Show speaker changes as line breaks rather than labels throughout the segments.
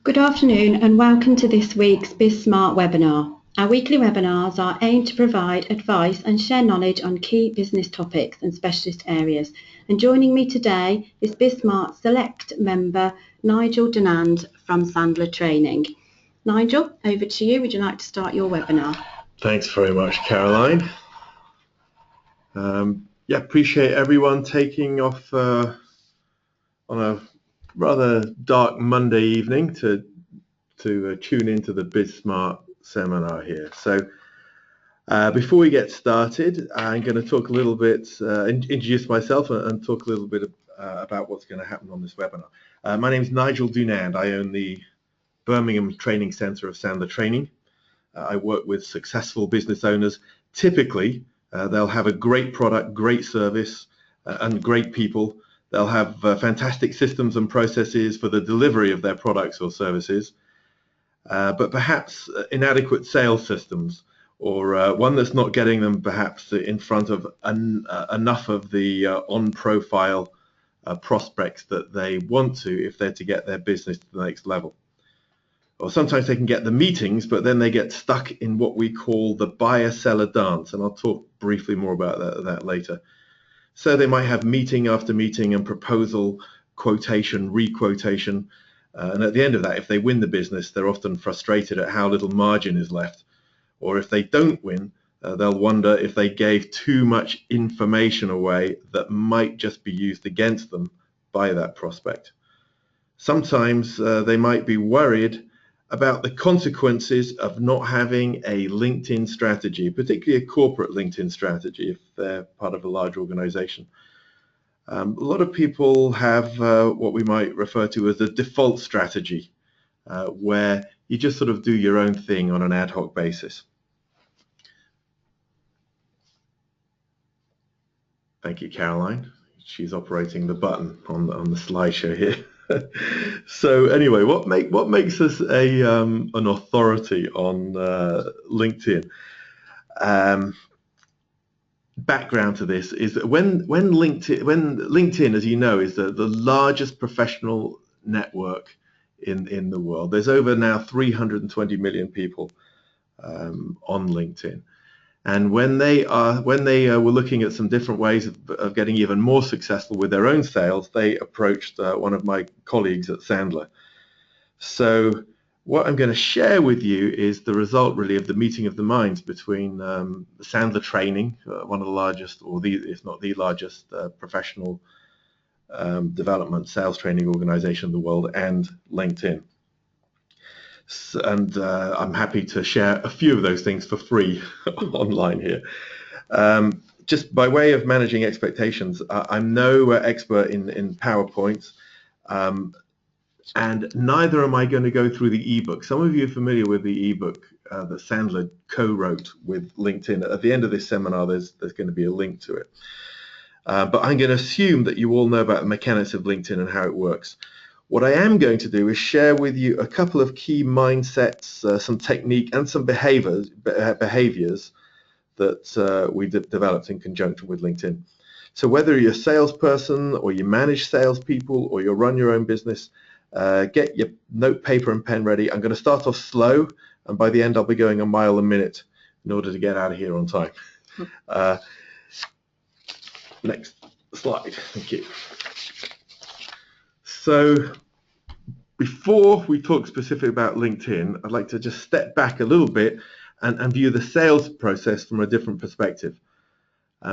Good afternoon and welcome to this week's BizSmart Webinar. Our weekly webinars are aimed to provide advice and share knowledge on key business topics and specialist areas. And joining me today is BizSmart Select member Nigel Dunand from Sandler Training. Nigel, over to you. Would you like to start your webinar?
Thanks very much, Caroline. Appreciate everyone taking off on a rather dark Monday evening to tune into the BizSmart seminar here. So before we get started, I'm going to talk a little bit, introduce myself and talk a little bit about what's going to happen on this webinar. My name is Nigel Dunand. I own the Birmingham Training Centre of Sandler Training. I work with successful business owners. Typically, they'll have a great product, great service, and great people. They'll have fantastic systems and processes for the delivery of their products or services, but perhaps inadequate sales systems, or one that's not getting them perhaps in front of enough of the on-profile prospects that they want to if they're to get their business to the next level. Or sometimes they can get the meetings, but then they get stuck in what we call the buyer-seller dance, and I'll talk briefly more about that later. So they might have meeting after meeting and proposal, quotation, re-quotation, and at the end of that, if they win the business, they're often frustrated at how little margin is left. Or if they don't win, they'll wonder if they gave too much information away that might just be used against them by that prospect. Sometimes they might be worried about the consequences of not having a LinkedIn strategy, particularly a corporate LinkedIn strategy if they're part of a large organization. A lot of people have what we might refer to as a default strategy, where you just sort of do your own thing on an ad hoc basis. Thank you, Caroline. She's operating the button on the slideshow here. So anyway, what makes us an authority on LinkedIn? Background to this is that when LinkedIn, as you know, is the largest professional network in the world. There's over now 320 million people on LinkedIn. And when they were looking at some different ways of getting even more successful with their own sales, they approached one of my colleagues at Sandler. So what I'm going to share with you is the result really of the meeting of the minds between Sandler Training, one of the largest, or if not the largest professional development sales training organization in the world, and LinkedIn. And I'm happy to share a few of those things for free online here. Just by way of managing expectations, I'm no expert in PowerPoints, and neither am I going to go through the ebook. Some of you are familiar with the ebook that Sandler co-wrote with LinkedIn. At the end of this seminar, there's going to be a link to it. But I'm going to assume that you all know about the mechanics of LinkedIn and how it works. What I am going to do is share with you a couple of key mindsets, some technique, and some behaviors that we developed in conjunction with LinkedIn. So whether you're a salesperson or you manage salespeople or you run your own business, get your note, paper, and pen ready. I'm going to start off slow, and by the end I'll be going a mile a minute in order to get out of here on time. Next slide. Thank you. So before we talk specifically about LinkedIn, I'd like to just step back a little bit and view the sales process from a different perspective.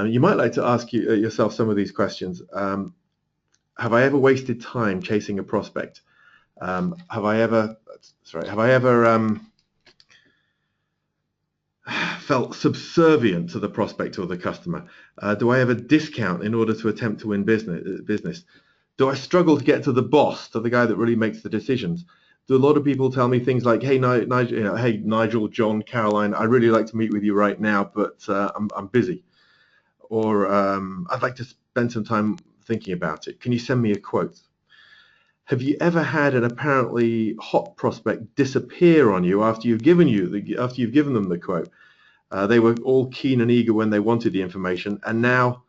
You might like to ask yourself some of these questions. Have I ever wasted time chasing a prospect? Have I ever felt subservient to the prospect or the customer? Do I have a discount in order to attempt to win business? Do I struggle to get to the boss, to the guy that really makes the decisions? Do a lot of people tell me things like, "Hey, Nigel, hey Nigel, John, Caroline, I'd really like to meet with you right now, but I'm busy," or "I'd like to spend some time thinking about it. Can you send me a quote?" Have you ever had an apparently hot prospect disappear on you after you've given them the quote? They were all keen and eager when they wanted the information, and now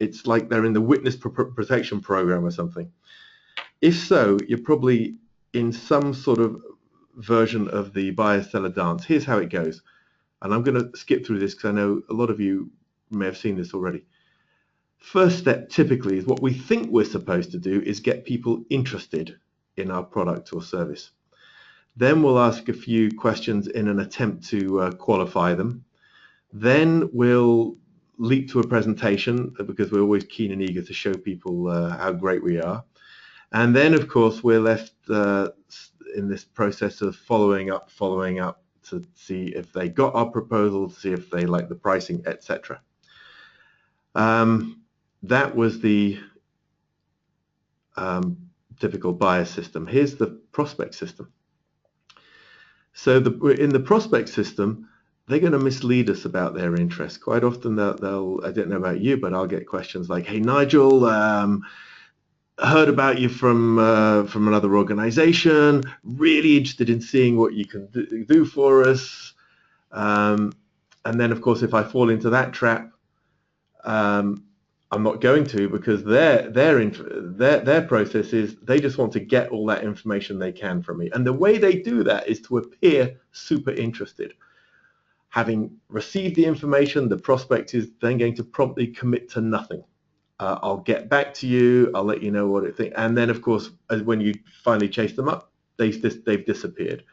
it's like they're in the witness protection program or something. If so, you're probably in some sort of version of the buyer-seller dance. Here's how it goes. And I'm going to skip through this because I know a lot of you may have seen this already. First step typically is what we think we're supposed to do is get people interested in our product or service. Then we'll ask a few questions in an attempt to qualify them. Then we'll leap to a presentation because we're always keen and eager to show people how great we are. And then, of course, we're left in this process of following up to see if they got our proposal, to see if they like the pricing, etc. That was the typical buyer system. Here's the prospect system. So in the prospect system, they're going to mislead us about their interests. Quite often, they'll I don't know about you, but I'll get questions like, "Hey, Nigel, heard about you from another organization, really interested in seeing what you can do for us." And then, of course, if I fall into that trap, I'm not going to, because their process is they just want to get all that information they can from me. And the way they do that is to appear super interested. Having received the information, the prospect is then going to promptly commit to nothing. I'll get back to you, I'll let you know what I think. And then, of course, when you finally chase them up, they've disappeared.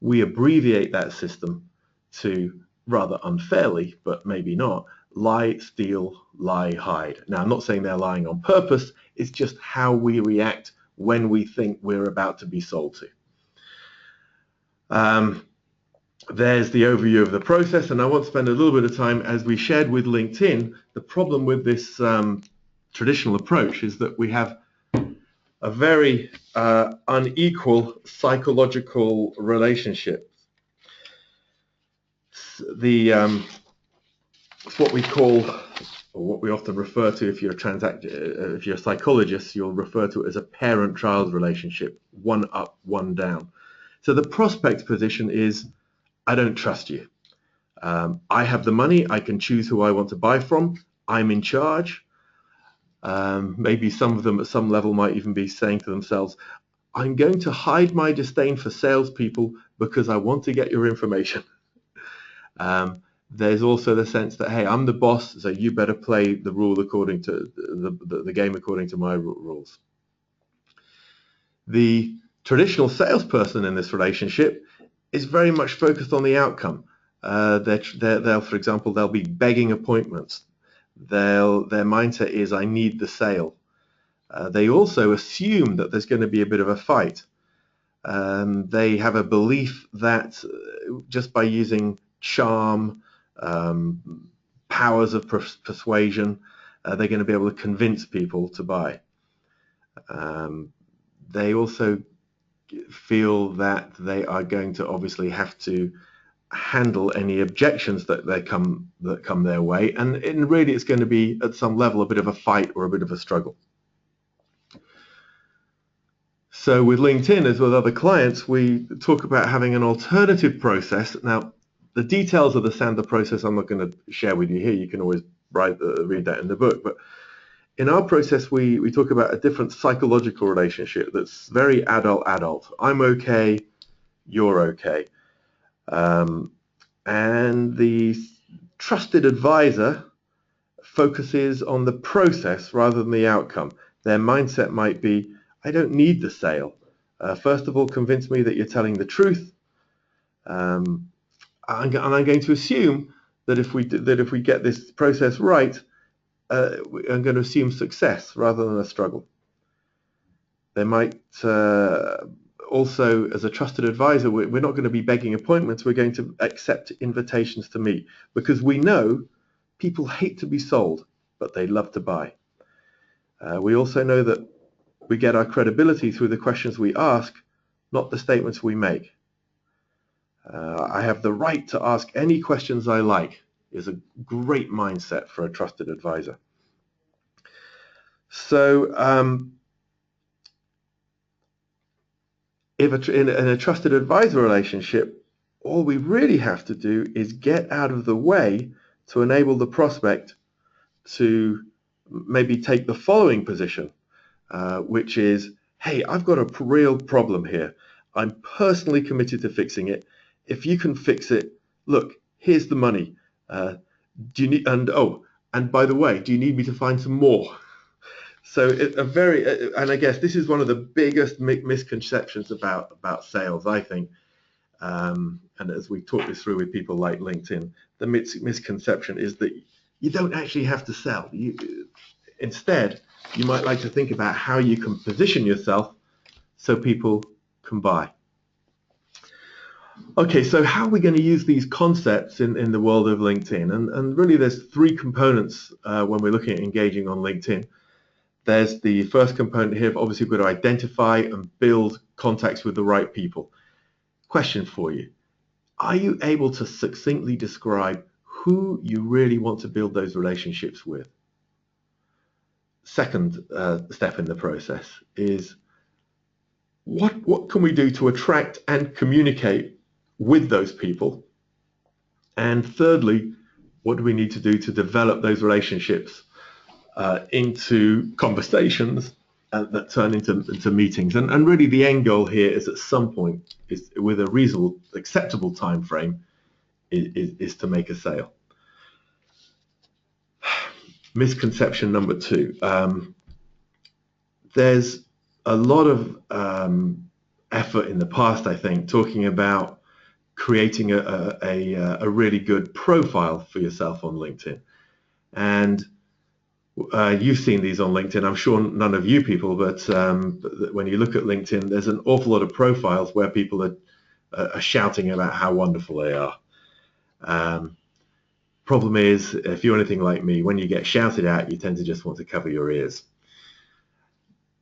We abbreviate that system to, rather unfairly, but maybe not, lie, steal, lie, hide. Now, I'm not saying they're lying on purpose, it's just how we react when we think we're about to be sold to. There's the overview of the process, and I want to spend a little bit of time, as we shared with LinkedIn. The problem with this traditional approach is that we have a very unequal psychological relationship. It's what we call, or what we often refer to, if you're a psychologist, you'll refer to it as a parent-child relationship, one up, one down. So the prospect position is, I don't trust you. I have the money, I can choose who I want to buy from, I'm in charge. Maybe some of them at some level might even be saying to themselves, I'm going to hide my disdain for salespeople because I want to get your information. There's also the sense that, hey, I'm the boss, so you better play the rule according to the game according to my rules. The traditional salesperson in this relationship is very much focused on the outcome. They'll, for example, they'll be begging appointments. Their mindset is, I need the sale. They also assume that there's going to be a bit of a fight. They have a belief that just by using charm, powers of persuasion, they're going to be able to convince people to buy. They also feel that they are going to obviously have to handle any objections that come their way, and really it's going to be at some level a bit of a fight or a bit of a struggle. So with LinkedIn, as with other clients, we talk about having an alternative process. Now, the details of the Sandler process I'm not going to share with you here. You can always read that in the book. But in our process, we talk about a different psychological relationship that's very adult. I'm okay, you're okay. And the trusted advisor focuses on the process rather than the outcome. Their mindset might be, I don't need the sale. First of all, convince me that you're telling the truth. And I'm going to assume that if we get this process right, I'm going to assume success rather than a struggle. They might also, as a trusted advisor, we're not going to be begging appointments. We're going to accept invitations to meet, because we know people hate to be sold, but they love to buy. We also know that we get our credibility through the questions we ask, not the statements we make. I have the right to ask any questions I like is a great mindset for a trusted advisor. So in a trusted advisor relationship, all we really have to do is get out of the way to enable the prospect to maybe take the following position, which is, hey, I've got a real problem here. I'm personally committed to fixing it. If you can fix it, look, here's the money. Do you need, and by the way, do you need me to find some more? So and I guess this is one of the biggest misconceptions about sales, I think. And as we talk this through with people like LinkedIn, the misconception is that you don't actually have to sell. Instead, you might like to think about how you can position yourself so people can buy. Okay, so how are we going to use these concepts in the world of LinkedIn? And really there's three components when we're looking at engaging on LinkedIn. There's the first component here, obviously we've got to identify and build contacts with the right people. Question for you. Are you able to succinctly describe who you really want to build those relationships with? Second step in the process is what can we do to attract and communicate with those people? And thirdly, what do we need to do to develop those relationships into conversations that turn into meetings? And really the end goal here is at some point, is with a reasonable, acceptable time frame, is to make a sale. Misconception number two. There's a lot of effort in the past, I think, talking about creating a really good profile for yourself on LinkedIn. And you've seen these on LinkedIn. I'm sure none of you people, but when you look at LinkedIn, there's an awful lot of profiles where people are shouting about how wonderful they are. Problem is, if you're anything like me, when you get shouted at, you tend to just want to cover your ears.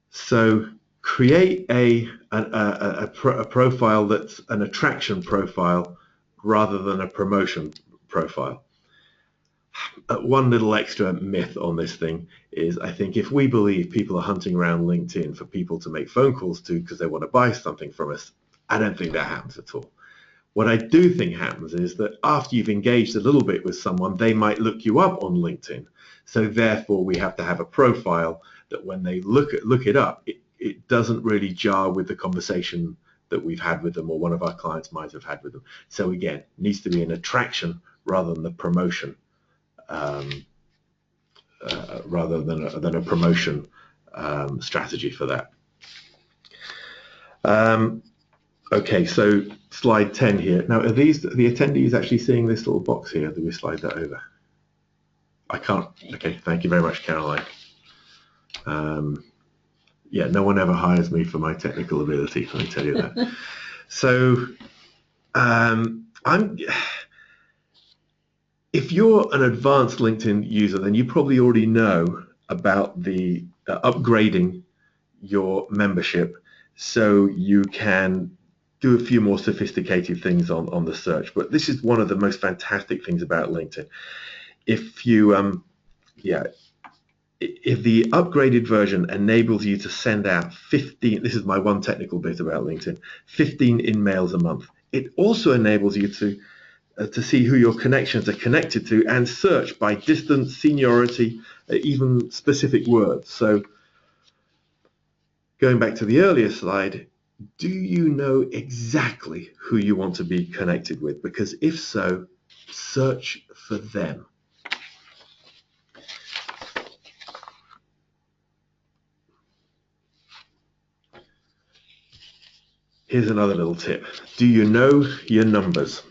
So create a profile that's an attraction profile rather than a promotion profile. One little extra myth on this thing is, I think if we believe people are hunting around LinkedIn for people to make phone calls to because they want to buy something from us, I don't think that happens at all. What I do think happens is that after you've engaged a little bit with someone, they might look you up on LinkedIn. So therefore, we have to have a profile that when they look it up, it doesn't really jar with the conversation that we've had with them or one of our clients might have had with them. So again, it needs to be an attraction rather than the promotion, rather than a promotion strategy for that. Okay, so slide 10 here. Now, are these the attendees actually seeing this little box here? Do we slide that over? I can't. Okay, thank you very much, Caroline. Yeah, no one ever hires me for my technical ability, let me tell you that. So, if you're an advanced LinkedIn user, then you probably already know about the upgrading your membership so you can do a few more sophisticated things on the search. But this is one of the most fantastic things about LinkedIn. If you, if the upgraded version enables you to send out 15, this is my one technical bit about LinkedIn, 15 in-mails a month. It also enables you to see who your connections are connected to and search by distance, seniority, even specific words. So going back to the earlier slide, do you know exactly who you want to be connected with? Because if so, search for them. Here's another little tip. Do you know your numbers?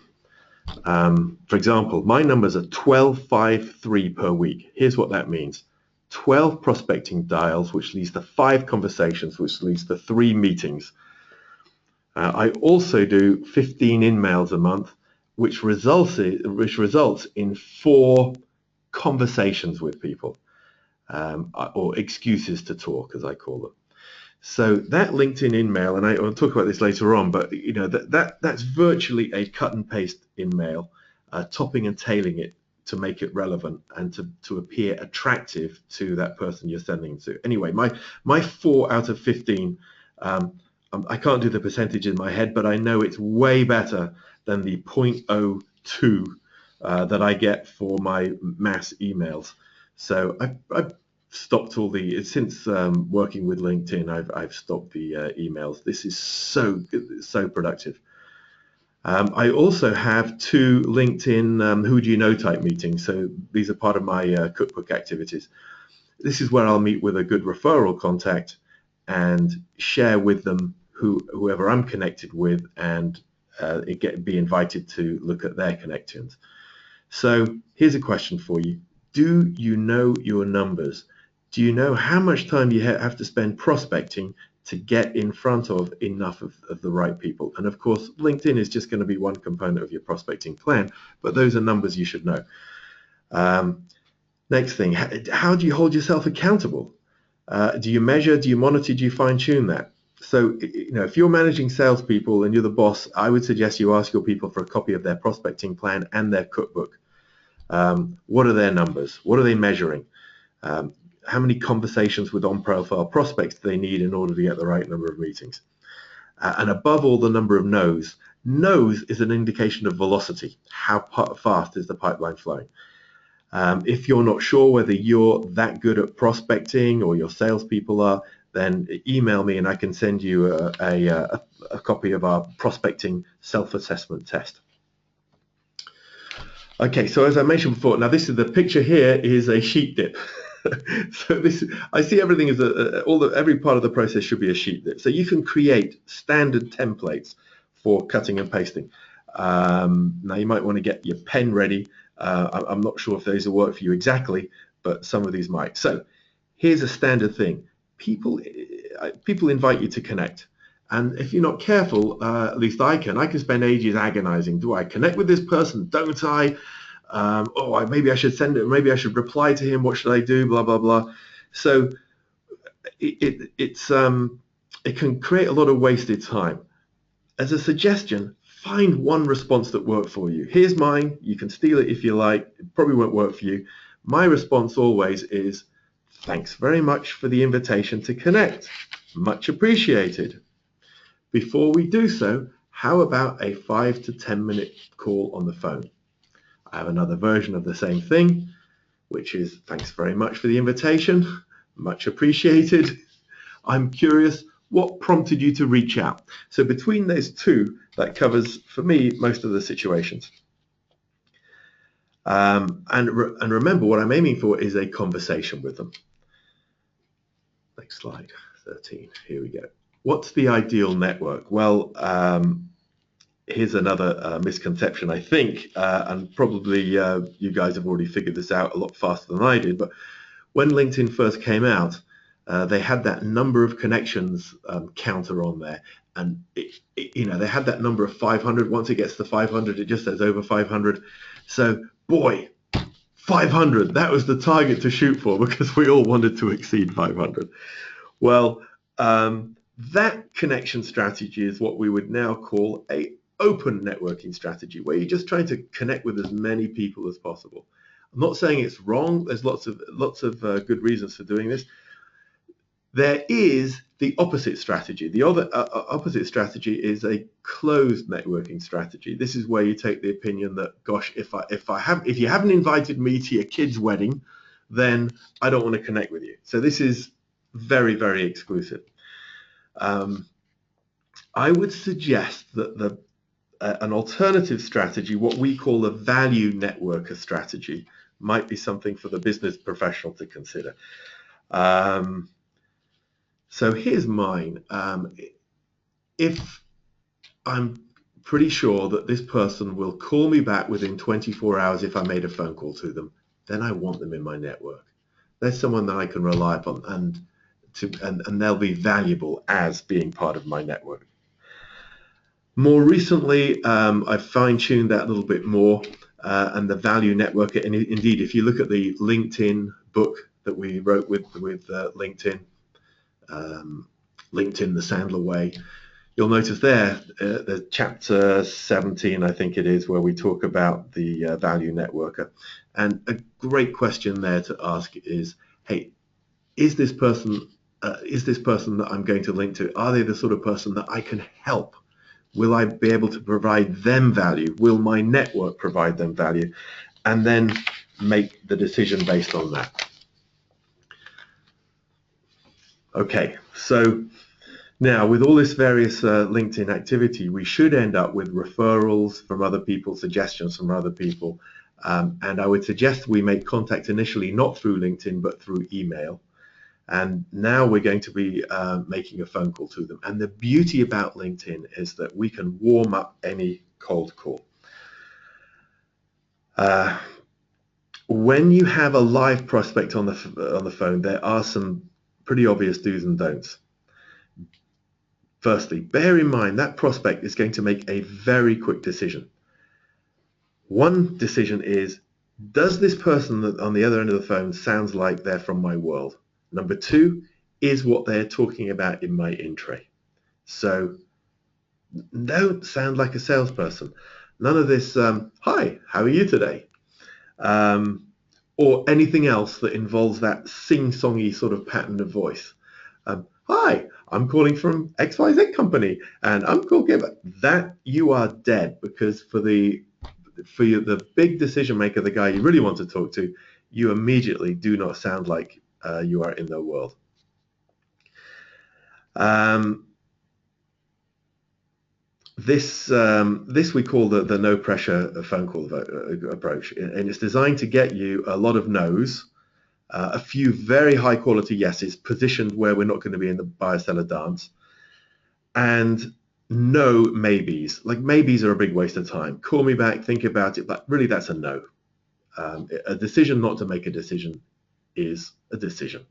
For example, my numbers are 1253 per week. Here's what that means. 12 prospecting dials, which leads to 5 conversations, which leads to 3 meetings. I also do 15 in-mails a month, which results in 4 conversations with people, or excuses to talk, as I call them. So that LinkedIn in-mail, and I'll talk about this later on, but you know that's virtually a cut and paste in-mail, topping and tailing it to make it relevant and to appear attractive to that person you're sending to. Anyway, my 4 out of 15, I can't do the percentage in my head, but I know it's way better than the 0.02 that I get for my mass emails. So stopped all the, since working with LinkedIn, I've stopped the emails. This is so productive. I also have 2 LinkedIn who do you know type meetings. So these are part of my cookbook activities. This is where I'll meet with a good referral contact and share with them whoever I'm connected with, and be invited to look at their connections. So here's a question for you. Do you know your numbers? Do you know how much time you have to spend prospecting to get in front of enough of the right people? And of course, LinkedIn is just going to be one component of your prospecting plan, but those are numbers you should know. Next thing, how do you hold yourself accountable? Do you measure, do you monitor, do you fine tune that? So, if you're managing salespeople and you're the boss, I would suggest you ask your people for a copy of their prospecting plan and their cookbook. What are their numbers? What are they measuring? How many conversations with on-profile prospects do they need in order to get the right number of meetings? And above all, the number of no's. No's is an indication of velocity. How fast is the pipeline flowing? If you're not sure whether you're that good at prospecting or your salespeople are, then email me and I can send you a copy of our prospecting self-assessment test. Okay, so as I mentioned before, now the picture here is a sheet dip. So I see everything as every part of the process should be a sheet dip. So you can create standard templates for cutting and pasting. Now you might want to get your pen ready. I'm not sure if those will work for you exactly, but some of these might. So here's a standard thing. People invite you to connect. And if you're not careful, at least I can spend ages agonizing. Do I connect with this person? Don't I? Maybe I should send it. Maybe I should reply to him. What should I do? Blah, blah, blah. So it can create a lot of wasted time. As a suggestion, find one response that worked for you. Here's mine. You can steal it if you like. It probably won't work for you. My response always is, thanks very much for the invitation to connect. Much appreciated. Before we do so, how about a 5 to 10 minute call on the phone? I have another version of the same thing, which is, thanks very much for the invitation. Much appreciated. I'm curious, what prompted you to reach out? So between those two, that covers, for me, most of the situations. And remember, what I'm aiming for is a conversation with them. Next slide, 13. Here we go. What's the ideal network? Well, here's another misconception, I think, and probably you guys have already figured this out a lot faster than I did, but when LinkedIn first came out, they had that number of connections counter on there, and they had that number of 500. Once it gets to 500, it just says over 500. So, boy, 500, that was the target to shoot for, because we all wanted to exceed 500. Well, that connection strategy is what we would now call a open networking strategy, where you're just trying to connect with as many people as possible. I'm not saying it's wrong. There's lots of good reasons for doing this. There is the opposite strategy. The other opposite strategy is a closed networking strategy. This is where you take the opinion that, gosh, if you haven't invited me to your kid's wedding, then I don't want to connect with you. So this is very, very exclusive. I would suggest that an alternative strategy, what we call a value networker strategy, might be something for the business professional to consider. So here's mine. If I'm pretty sure that this person will call me back within 24 hours if I made a phone call to them, then I want them in my network. There's someone that I can rely upon, and they'll be valuable as being part of my network. More recently, I've fine-tuned that a little bit more, and the value networker. And indeed, if you look at the LinkedIn book that we wrote with LinkedIn, LinkedIn, the Sandler way, you'll notice there, the chapter 17, I think it is, where we talk about the value networker. And a great question there to ask is, hey, is this person that I'm going to link to, are they the sort of person that I can help? Will I be able to provide them value? Will my network provide them value? And then make the decision based on that. Okay, so now with all this various LinkedIn activity, we should end up with referrals from other people, suggestions from other people, and I would suggest we make contact initially not through LinkedIn but through email. And now we're going to be making a phone call to them. And the beauty about LinkedIn is that we can warm up any cold call. When you have a live prospect on the phone, there are some pretty obvious do's and don'ts. Firstly, bear in mind that prospect is going to make a very quick decision. One decision is, does this person on the other end of the phone sounds like they're from my world? Number two, is what they're talking about in my in-tray? So don't sound like a salesperson. None of this, hi, how are you today? Or anything else that involves that sing-songy sort of pattern of voice. Hi, I'm calling from XYZ company, and I'm calling about that. You are dead, because for the big decision maker, the guy you really want to talk to, you immediately do not sound like you are in their world. This we call the no pressure phone call approach, and it's designed to get you a lot of no's, a few very high quality yeses positioned where we're not going to be in the buyer seller dance, and no maybes. Like, maybes are a big waste of time. Call me back, think about it, but really that's a no. A decision not to make a decision is a decision,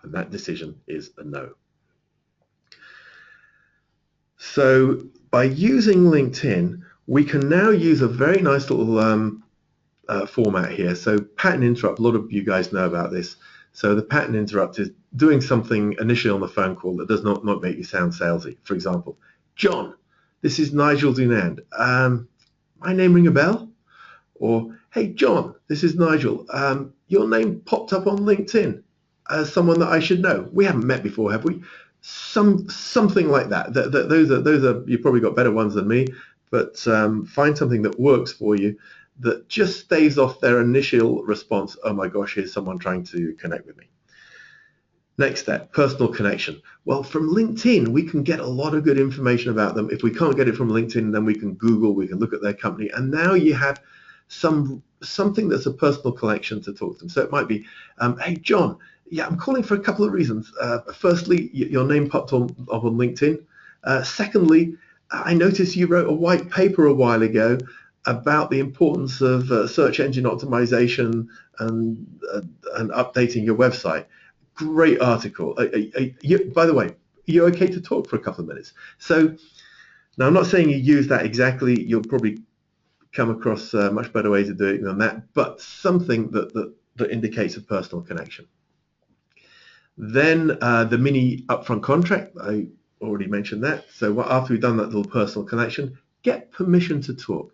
and that decision is a no. So by using LinkedIn, we can now use a very nice little format here. So pattern interrupt, a lot of you guys know about this. So the pattern interrupt is doing something initially on the phone call that does not make you sound salesy. For example, John, this is Nigel Dunand. My name ring a bell? Or, hey John, this is Nigel. Your name popped up on LinkedIn as someone that I should know. We haven't met before, have we? Something like that. Those are you've probably got better ones than me, but find something that works for you, that just staves off their initial response. Oh my gosh, here's someone trying to connect with me. Next step, personal connection. Well, from LinkedIn, we can get a lot of good information about them. If we can't get it from LinkedIn, then we can Google, we can look at their company, and now you have something that's a personal connection to talk to them. So it might be, hey John, yeah, I'm calling for a couple of reasons. Firstly, your name popped up on LinkedIn. Secondly, I noticed you wrote a white paper a while ago about the importance of search engine optimization and updating your website. Great article. By the way, are you okay to talk for a couple of minutes? So now, I'm not saying you use that exactly. You'll probably come across much better ways of doing it than that, but something that indicates a personal connection. Then the mini upfront contract, I already mentioned that. So after we've done that little personal connection, get permission to talk.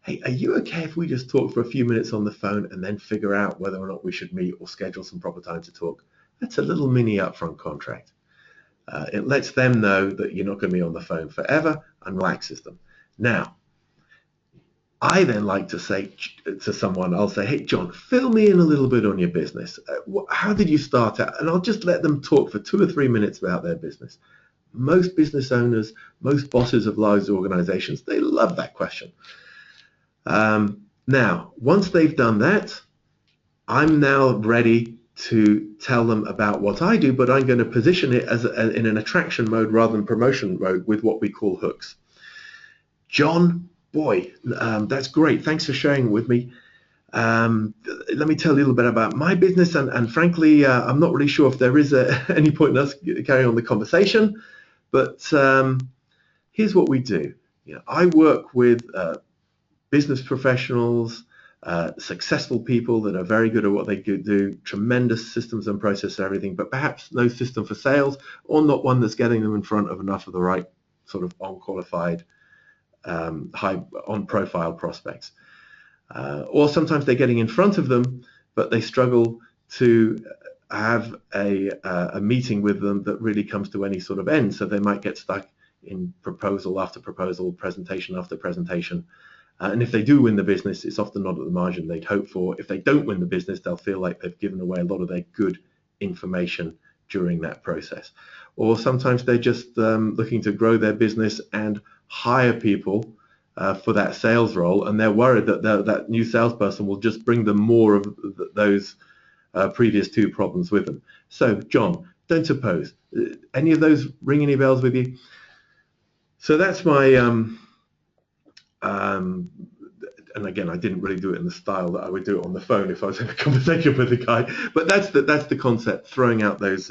Hey, are you okay if we just talk for a few minutes on the phone and then figure out whether or not we should meet or schedule some proper time to talk? That's a little mini upfront contract. It lets them know that you're not going to be on the phone forever and relaxes them. Now, I then like to say to someone, I'll say, hey, John, fill me in a little bit on your business. How did you start out? And I'll just let them talk for 2 or 3 minutes about their business. Most business owners, most bosses of large organizations, they love that question. Now, once they've done that, I'm now ready to tell them about what I do, but I'm going to position it as in an attraction mode rather than promotion mode with what we call hooks. John, boy, that's great. Thanks for sharing with me. Let me tell you a little bit about my business, and frankly, I'm not really sure if there is any point in us carrying on the conversation, but here's what we do. I work with business professionals, successful people that are very good at what they do, tremendous systems and processes, everything, but perhaps no system for sales, or not one that's getting them in front of enough of the right sort of unqualified, high on-profile prospects. Or sometimes they're getting in front of them, but they struggle to have a meeting with them that really comes to any sort of end. So they might get stuck in proposal after proposal, presentation after presentation. And if they do win the business, it's often not at the margin they'd hope for. If they don't win the business, they'll feel like they've given away a lot of their good information during that process. Or sometimes they're just looking to grow their business and hire people for that sales role, and they're worried that that new salesperson will just bring them more of those previous two problems with them. So, John, don't oppose. Any of those ring any bells with you? So that's my and again, I didn't really do it in the style that I would do it on the phone if I was in a conversation with a guy. But that's the concept. Throwing out those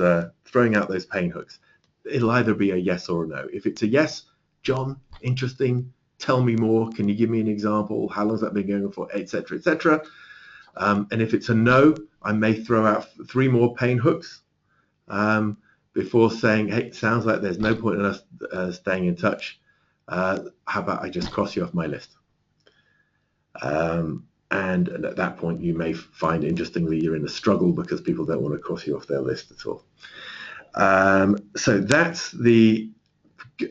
pain hooks. It'll either be a yes or a no. If it's a yes, John, interesting. Tell me more. Can you give me an example? How long's that been going for? Etc. Etc. And if it's a no, I may throw out 3 more pain hooks before saying, hey, sounds like there's no point in us staying in touch. How about I just cross you off my list? And at that point, you may find, interestingly, you're in a struggle because people don't want to cross you off their list at all. So that's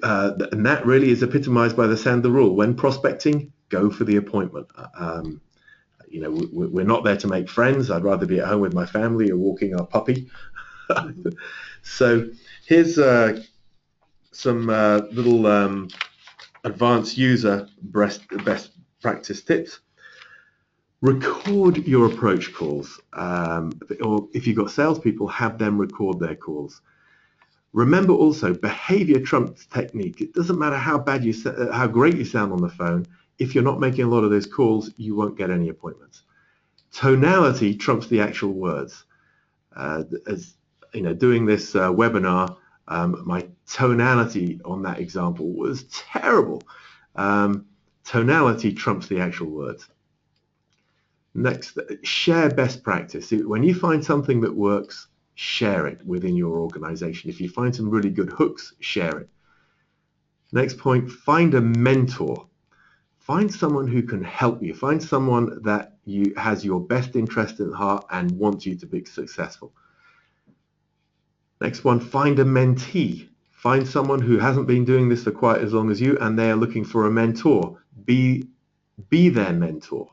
and that really is epitomized by the Sandler rule. When prospecting, go for the appointment. You know, we're not there to make friends. I'd rather be at home with my family or walking our puppy. So here's some little advanced user best practice tips. Record your approach calls, or if you've got salespeople, have them record their calls. Remember also, behavior trumps technique. It doesn't matter how great you sound on the phone. If you're not making a lot of those calls, you won't get any appointments. Tonality trumps the actual words. As you know, doing this webinar, my tonality on that example was terrible. Tonality trumps the actual words. Next, share best practice. When you find something that works, share it within your organization. If you find some really good hooks, share it. Next point, find a mentor. Find someone who can help you. Find someone that has your best interest at heart and wants you to be successful. Next one, find a mentee. Find someone who hasn't been doing this for quite as long as you and they are looking for a mentor. Be their mentor.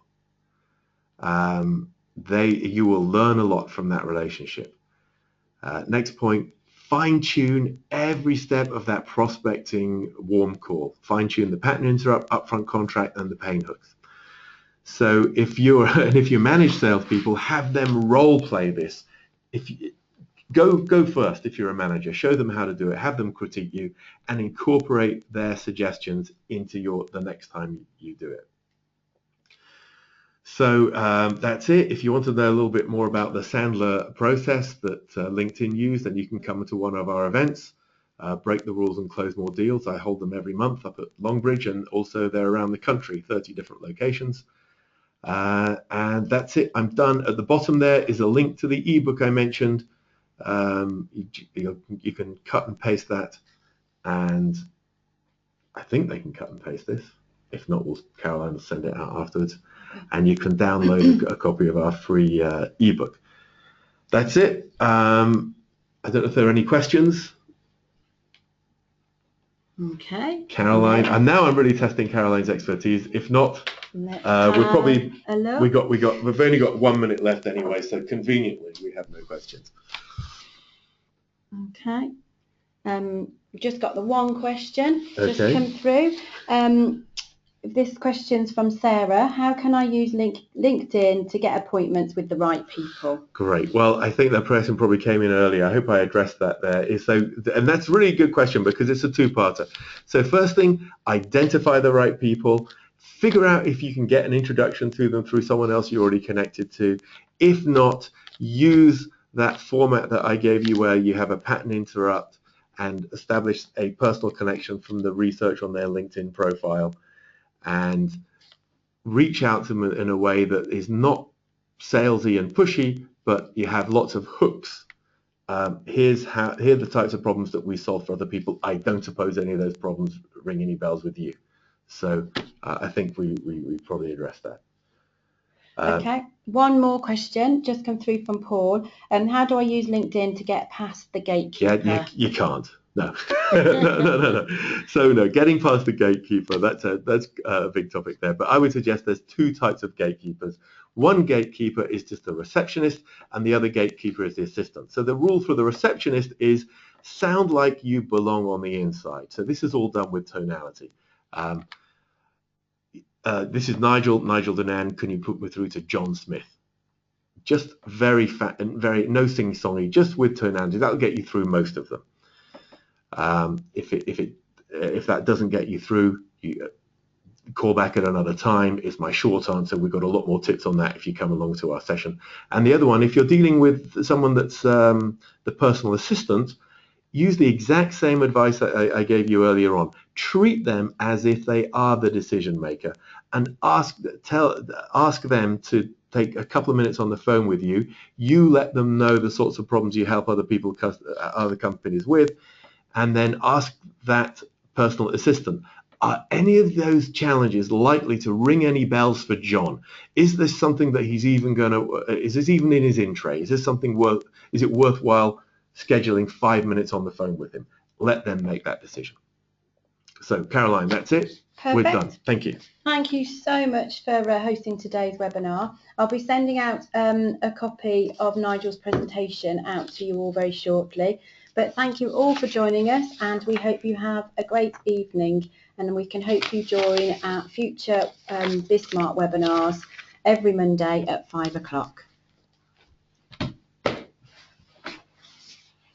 You will learn a lot from that relationship. Next point, fine-tune every step of that prospecting warm call. Fine-tune the pattern interrupt, upfront contract, and the pain hooks. So if you manage salespeople, have them role play this. Go first if you're a manager. Show them how to do it. Have them critique you, and incorporate their suggestions into the next time you do it. So that's it. If you want to know a little bit more about the Sandler process that LinkedIn used, then you can come to one of our events, Break the Rules and Close More Deals. I hold them every month up at Longbridge, and also they're around the country, 30 different locations. And that's it. I'm done. At the bottom there is a link to the ebook I mentioned. You can cut and paste that, and I think they can cut and paste this. If not, Caroline will send it out afterwards. And you can download a copy of our free ebook. That's it. I don't know if there are any questions.
Okay.
Caroline, and now I'm really testing Caroline's expertise. If not, we've only got 1 minute left anyway, so conveniently we have no questions.
Okay. We've just got the one question just
Okay.
come through. This question's from Sarah. How can I use LinkedIn to get appointments with the right people?
Great. Well, I think that person probably came in earlier. I hope I addressed that there. And that's a really good question because it's a two-parter. So first thing, identify the right people. Figure out if you can get an introduction to them through someone else you're already connected to. If not, use that format that I gave you where you have a pattern interrupt and establish a personal connection from the research on their LinkedIn profile, and reach out to them in a way that is not salesy and pushy, but you have lots of hooks. Here are the types of problems that we solve for other people. I don't suppose any of those problems ring any bells with you. So I think we probably addressed that.
Okay, one more question just come through from Paul. How do I use LinkedIn to get past the gatekeeper?
Yeah, you can't. No. No. So no, getting past the gatekeeper, that's a big topic there. But I would suggest there's two types of gatekeepers. One gatekeeper is just a receptionist, and the other gatekeeper is the assistant. So the rule for the receptionist is sound like you belong on the inside. So this is all done with tonality. This is Nigel Dunand. Can you put me through to John Smith? Just very fat and very no sing-songy, just with tonality. That'll get you through most of them. If that doesn't get you through, you call back at another time is my short answer. We've got a lot more tips on that if you come along to our session. And the other one, if you're dealing with someone that's the personal assistant, use the exact same advice that I gave you earlier on. Treat them as if they are the decision maker, and ask them to take a couple of minutes on the phone with you. You let them know the sorts of problems you help other companies with, and then ask that personal assistant, are any of those challenges likely to ring any bells for John? Is this something that he's even is this even in his in tray? Is it worthwhile scheduling 5 minutes on the phone with him? Let them make that decision. So Caroline, that's it.
Perfect.
We're done. Thank you.
Thank you so much for hosting today's webinar. I'll be sending out a copy of Nigel's presentation out to you all very shortly. But thank you all for joining us, and we hope you have a great evening, and we can hope you join our future BizSmart webinars every Monday at 5 o'clock.